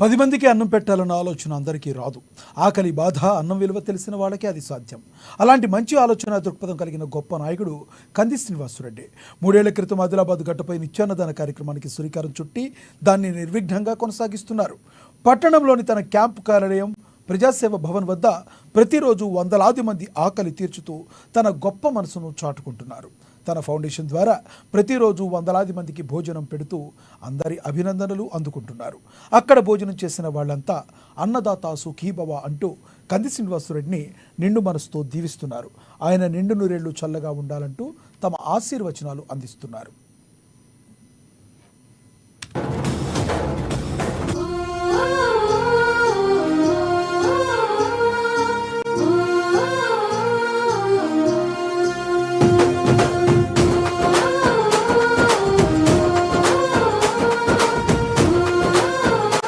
10 మందికి అన్నం పెట్టాలన్న ఆలోచన అందరికీ రాదు. ఆకలి బాధ, అన్నం విలువ తెలిసిన వాళ్ళకే అది సాధ్యం. అలాంటి మంచి ఆలోచన దృక్పథం కలిగిన గొప్ప నాయకుడు కంది శ్రీనివాసరెడ్డి. 3 ఏళ్ల క్రితం ఆదిలాబాద్ గడ్డపై నిత్యాన్నదాన కార్యక్రమానికి శ్రీకారం చుట్టి దాన్ని నిర్విఘ్నంగా కొనసాగిస్తున్నారు. పట్టణంలోని తన క్యాంపు కార్యాలయం ప్రజాసేవ భవన్ వద్ద ప్రతిరోజు వందలాది మంది ఆకలి తీర్చుతూ తన గొప్ప మనసును చాటుకుంటున్నారు. తన ఫౌండేషన్ ద్వారా ప్రతిరోజు వందలాది మందికి భోజనం పెడుతూ అందరి అభినందనలు అందుకుంటున్నారు. అక్కడ భోజనం చేసిన వాళ్ళంతా అన్నదాత సుఖీభవ అంటూ కంది శ్రీనివాసరెడ్డిని నిండు మనసుతో దీవిస్తున్నారు. ఆయన నిండు నూరేళ్లు చల్లగా ఉండాలంటూ తమ ఆశీర్వచనాలు అందిస్తున్నారు.